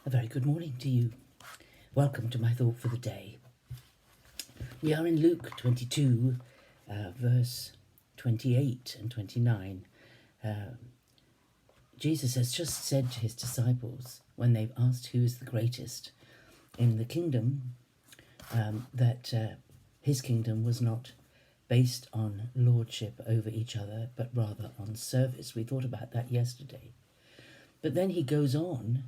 A very good morning to you. Welcome to my thought for the day. We are in Luke 22, verse 28 and 29. Jesus has just said to his disciples, when they've asked who is the greatest in the kingdom, that his kingdom was not based on lordship over each other, but rather on service. We thought about that yesterday. But then he goes on,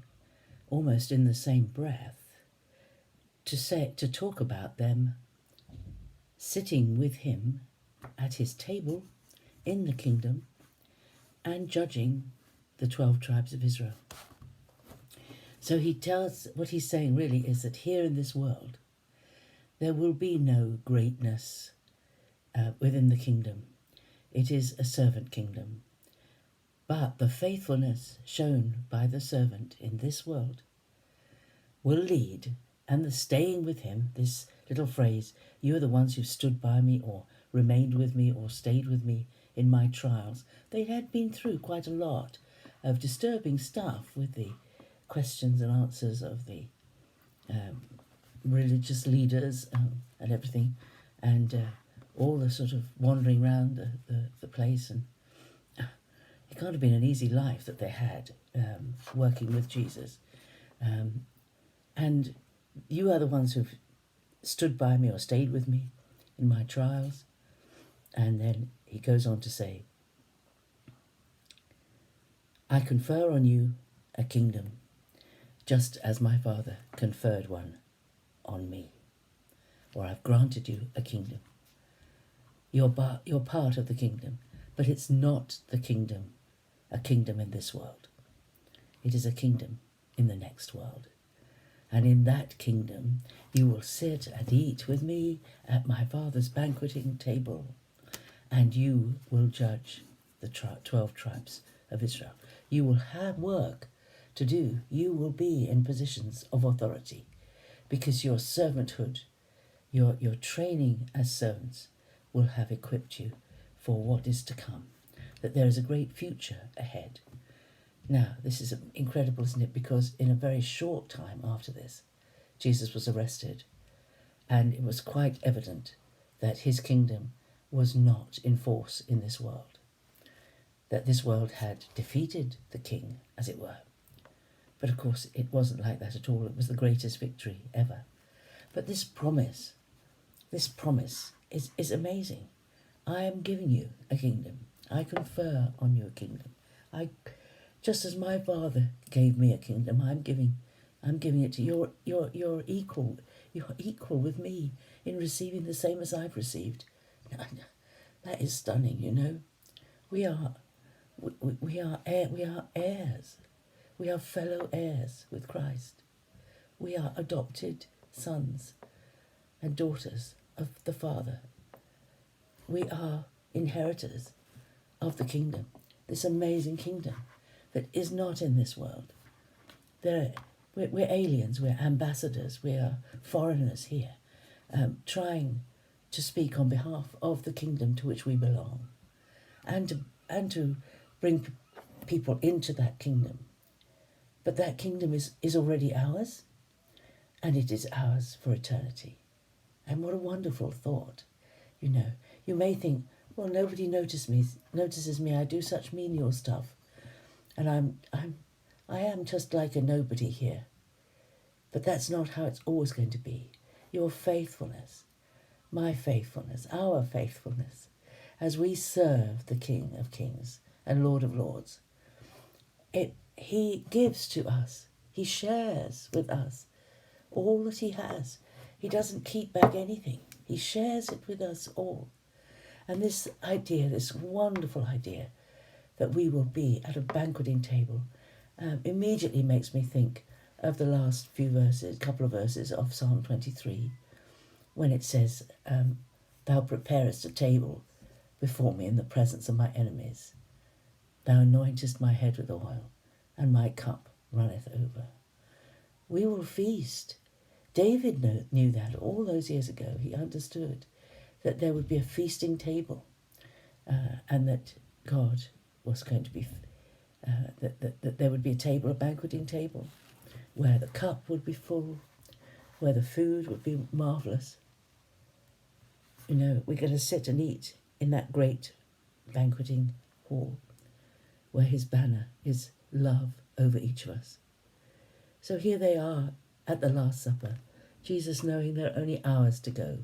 almost in the same breath, to talk about them sitting with him at his table in the kingdom and judging the 12 tribes of Israel. So he tells, what he's saying really is that here in this world, there will be no greatness within the kingdom. It is a servant kingdom. But the faithfulness shown by the servant in this world will lead, and the staying with him, this little phrase, you are the ones who stood by me or remained with me or stayed with me in my trials. They had been through quite a lot of disturbing stuff with the questions and answers of the religious leaders and everything, and all the sort of wandering around the place, and it can't have been an easy life that they had working with Jesus. And you are the ones who've stood by me or stayed with me in my trials. And then he goes on to say, I confer on you a kingdom, just as my Father conferred one on me. Or I've granted you a kingdom. You're part of the kingdom, but it's not a kingdom in this world. It is a kingdom in the next world. And in that kingdom you will sit and eat with me at my Father's banqueting table, and you will judge the 12 tribes of Israel. You will have work to do. You will be in positions of authority, because your servanthood, your training as servants will have equipped you for what is to come, that there is a great future ahead. Now, this is incredible, isn't it? Because in a very short time after this, Jesus was arrested, and it was quite evident that his kingdom was not in force in this world, that this world had defeated the king, as it were. But of course, it wasn't like that at all. It was the greatest victory ever. But this promise is amazing. I am giving you a kingdom. I confer on you a kingdom. Just as my Father gave me a kingdom, I'm giving it to you. You're equal. You're equal with me in receiving the same as I've received. That is stunning, you know. We are heirs. We are fellow heirs with Christ. We are adopted sons and daughters of the Father. We are inheritors of the kingdom, this amazing kingdom that is not in this world. We're aliens, we're ambassadors, we are foreigners here, trying to speak on behalf of the kingdom to which we belong, and to bring people into that kingdom. But that kingdom is already ours, and it is ours for eternity. And what a wonderful thought. You know, you may think, well, nobody notices me. I do such menial stuff, and I am just like a nobody here. But that's not how it's always going to be. Your faithfulness, my faithfulness, our faithfulness, as we serve the King of Kings and Lord of Lords, he gives to us. He shares with us all that he has. He doesn't keep back anything. He shares it with us all. And this idea, this wonderful idea, that we will be at a banqueting table, immediately makes me think of the last couple of verses of Psalm 23, when it says, Thou preparest a table before me in the presence of my enemies. Thou anointest my head with oil, and my cup runneth over. We will feast. David knew that all those years ago. He understood that there would be a feasting table, and that God was going to be, that there would be a banqueting table, where the cup would be full, where the food would be marvellous. You know, we're going to sit and eat in that great banqueting hall where his banner is love over each of us. So here they are at the Last Supper, Jesus knowing there are only hours to go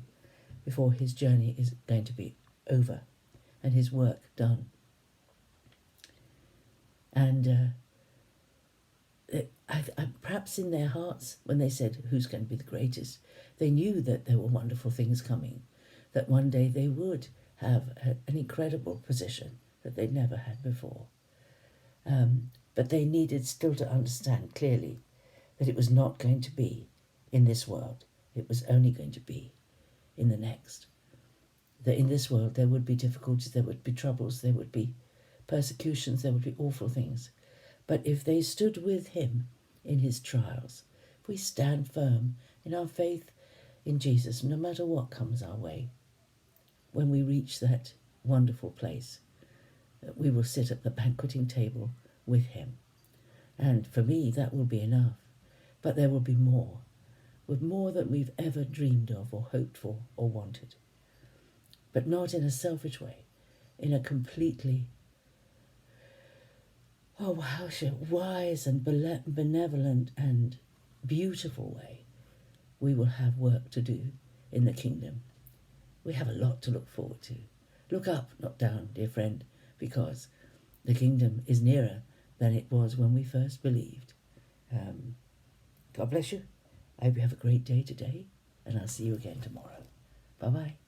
before his journey is going to be over and his work done. And perhaps in their hearts, when they said, who's going to be the greatest, they knew that there were wonderful things coming, that one day they would have an incredible position that they'd never had before. But they needed still to understand clearly that it was not going to be in this world. It was only going to be in the next. That in this world there would be difficulties, there would be troubles, there would be persecutions, there would be awful things. But if they stood with him in his trials, if we stand firm in our faith in Jesus, no matter what comes our way, when we reach that wonderful place, we will sit at the banqueting table with him. And for me, that will be enough. But there will be more, with more than we've ever dreamed of or hoped for or wanted. But not in a selfish way, in a completely, wise and benevolent and beautiful way. We will have work to do in the kingdom. We have a lot to look forward to. Look up, not down, dear friend, because the kingdom is nearer than it was when we first believed. God bless you. I hope you have a great day today, and I'll see you again tomorrow. Bye-bye.